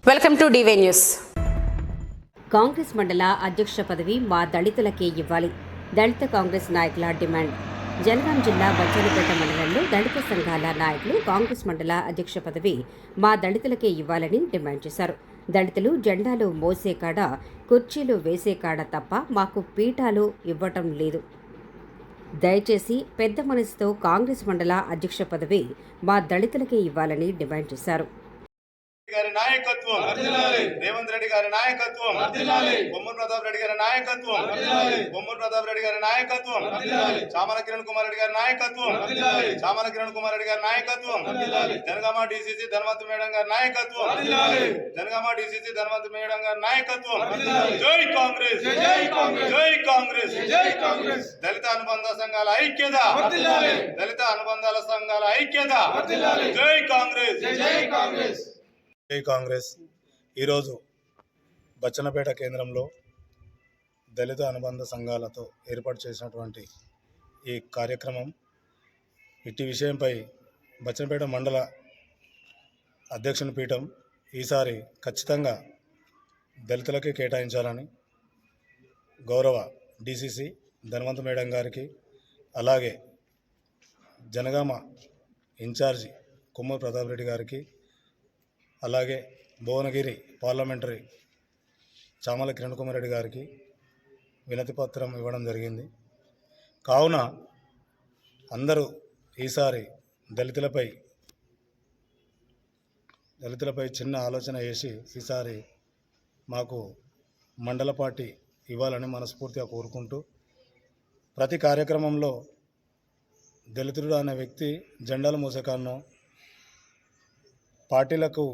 Welcome to DY news. Congress మండల అధ్యక్ష పదవి మా దళితులకే ఇవ్వాలి. దళిత కాంగ్రెస్ నాయకుల డిమాండ్. జనగాం జిల్లా బచ్చన్నపేట మండలంలో దళిత సంఘాల నాయకులు కాంగ్రెస్ మండల అధ్యక్ష పదవి మా దళితులకే ఇవ్వాలని డిమాండ్ చేశారు. దళితులు జెండాలు మోసే కాడ, కుర్చీలు వేసే కాడ తప్ప మాకు పీఠాలు ఇవ్వటం లేదు. దయచేసి పెద్ద మనసుతో కాంగ్రెస్ మండల అధ్యక్ష పదవి మా దళితులకే ఇవ్వాలని డిమాండ్ చేశారు. గారి నాయకత్వం రేవంత్ రెడ్డి గారి నాయకత్వం బొమ్మల ప్రతాప్ రెడ్డి గారి నాయకత్వం బొమ్మల ప్రతాప్ రెడ్డి గారి నాయకత్వం చామల కిరణ్ కుమార్ రెడ్డి గారి నాయకత్వం చామల కిరణ్ కుమార్ రెడ్డి గారి నాయకత్వం జనగామ డిసిసి ధనవంత్ మేడం గారి నాయకత్వం జనగామ డిసిసి ధనవంత్ మేడం గారి నాయకత్వం. జై కాంగ్రెస్ జై కాంగ్రెస్ జై కాంగ్రెస్ జై కాంగ్రెస్. దళిత అనుబంధ సంఘాల ఐక్యత దళిత అనుబంధాల సంఘాల ఐక్యత. జై కాంగ్రెస్ జై కాంగ్రెస్ జై కాంగ్రెస్. ఈరోజు బచ్చన్నపేట కేంద్రంలో దళిత అనుబంధ సంఘాలతో ఏర్పాటు చేసినటువంటి ఈ కార్యక్రమం, ఇట్టి విషయంపై బచ్చన్నపేట మండల అధ్యక్షుని పీఠం ఈసారి ఖచ్చితంగా దళితులకే కేటాయించాలని గౌరవ డిసిసి ధనవంత్ మేడం గారికి, అలాగే జనగామ ఇన్ఛార్జి కొమ్మూరు ప్రతాప్ రెడ్డి గారికి, అలాగే భువనగిరి పార్లమెంటరీ చామల కిరణ్ కుమార్ రెడ్డి గారికి వినతి పత్రం ఇవ్వడం జరిగింది. కావున అందరూ ఈసారి దళితులపై చిన్న ఆలోచన చేసి ఈసారి మాకు మండల పార్టీ ఇవ్వాలని మనస్ఫూర్తిగా కోరుకుంటూ, ప్రతి కార్యక్రమంలో దళితుడు అనే వ్యక్తి జెండాలు మోసేకాన్నో, పార్టీలకు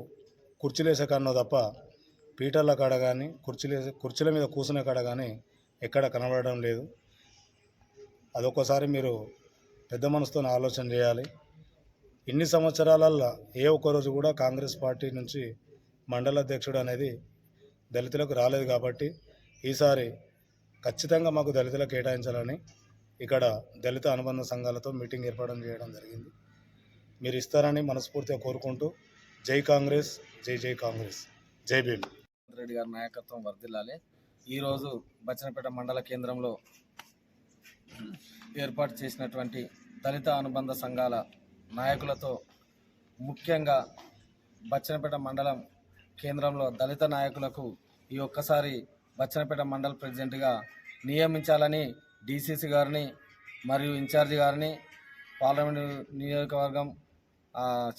కుర్చీలేసే కాడనో తప్ప పీటర్ల కాడ కానీ కుర్చీల మీద కూర్చునే కాడ కానీ ఎక్కడ కనబడడం లేదు. అదొకసారి మీరు పెద్ద మనసుతో ఆలోచన చేయాలి. ఇన్ని సంవత్సరాలల్లో ఏ ఒక్కరోజు కూడా కాంగ్రెస్ పార్టీ నుంచి మండల అధ్యక్షుడు అనేది దళితులకు రాలేదు. కాబట్టి ఈసారి ఖచ్చితంగా మాకు దళితులకు కేటాయించాలని ఇక్కడ దళిత అనుబంధ సంఘాలతో మీటింగ్ ఏర్పాటు చేయడం జరిగింది. మీరు ఇస్తారని మనస్ఫూర్తిగా కోరుకుంటూ, జై కాంగ్రెస్ జై జై కాంగ్రెస్ జై భీమ్. రెడ్డి గారి నాయకత్వం వర్ధిల్లాలి. ఈరోజు బచ్చన్నపేట మండల కేంద్రంలో ఏర్పాటు చేసినటువంటి దళిత అనుబంధ సంఘాల నాయకులతో, ముఖ్యంగా బచ్చన్నపేట మండలం కేంద్రంలో దళిత నాయకులకు ఈ ఒక్కసారి బచ్చన్నపేట మండల ప్రెసిడెంట్గా నియమించాలని డిసిసి గారిని మరియు ఇన్ఛార్జి గారిని, పార్లమెంటు నియోజకవర్గం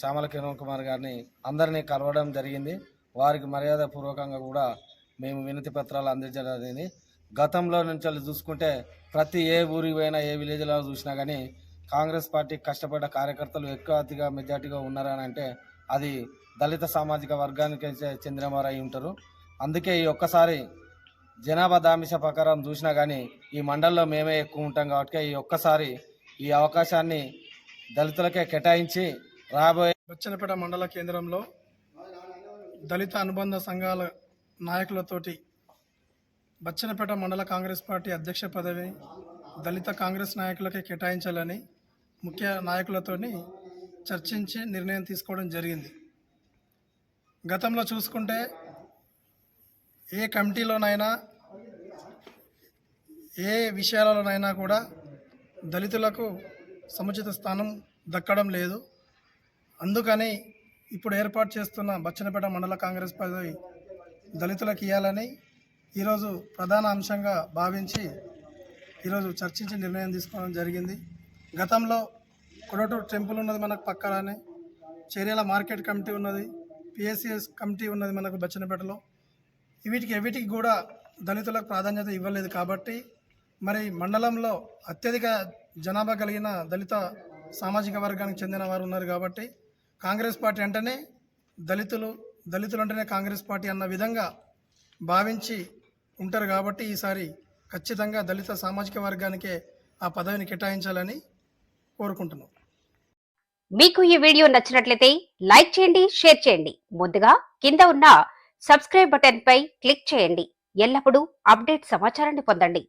చామల కిరణ్ కుమార్ గారిని అందరినీ కలవడం జరిగింది. వారికి మర్యాదపూర్వకంగా కూడా మేము వినతి పత్రాలు అందించడం జరిగింది. గతంలో నుంచి చూసుకుంటే ప్రతి ఏ ఊరికి పోయినా, ఏ విలేజ్లో చూసినా కానీ కాంగ్రెస్ పార్టీ కష్టపడ్డ కార్యకర్తలు ఎక్కువ మెజార్టీగా ఉన్నారని అంటే అది దళిత సామాజిక వర్గానికి చెందిన వారు అయి ఉంటారు. అందుకే ఈ ఒక్కసారి జనాభా దామిష ప్రకారం చూసినా కానీ ఈ మండలంలో మేమే ఎక్కువ ఉంటాం కాబట్టి ఈ ఒక్కసారి ఈ అవకాశాన్ని దళితులకే కేటాయించి రాబోయే బచ్చన్నపేట మండల కేంద్రంలో దళిత అనుబంధ సంఘాల నాయకులతోటి బచ్చన్నపేట మండల కాంగ్రెస్ పార్టీ అధ్యక్ష పదవిని దళిత కాంగ్రెస్ నాయకులకే కేటాయించాలని ముఖ్య నాయకులతోని చర్చించి నిర్ణయం తీసుకోవడం జరిగింది. గతంలో చూసుకుంటే ఏ కమిటీలోనైనా, ఏ విషయాలలోనైనా కూడా దళితులకు సముచిత స్థానం దక్కడం లేదు. అందుకని ఇప్పుడు ఏర్పాటు చేస్తున్న బచ్చన్నపేట మండల కాంగ్రెస్ పదవి దళితులకు ఇవ్వాలని ఈరోజు ప్రధాన అంశంగా భావించి ఈరోజు చర్చించి నిర్ణయం తీసుకోవడం జరిగింది. గతంలో కొడటూరు టెంపుల్ ఉన్నది మనకు పక్కనే, చేర్యాల మార్కెట్ కమిటీ ఉన్నది, పిఎస్సిఎస్ కమిటీ ఉన్నది మనకు బచ్చన్నపేటలో. వీటికి కూడా దళితులకు ప్రాధాన్యత ఇవ్వలేదు. కాబట్టి మరి మండలంలో అత్యధిక జనాభా కలిగిన దళిత సామాజిక వర్గానికి చెందిన వారు ఉన్నారు. కాబట్టి కాంగ్రెస్ పార్టీ అంటేనే దళితులు అంటేనే కాంగ్రెస్ పార్టీ అన్న విధంగా భావించి ఉంటారు. కాబట్టి ఈసారి ఖచ్చితంగా దళిత సామాజిక వర్గానికే ఆ పదవిని కేటాయించాలని కోరుకుంటున్నాం. మీకు ఈ వీడియో నచ్చినట్లయితే లైక్ చేయండి, షేర్ చేయండి. ముందుగా కింద ఉన్న సబ్స్క్రైబ్ బటన్ పై క్లిక్ చేయండి. ఎల్లప్పుడూ అప్డేట్ సమాచారాన్ని పొందండి.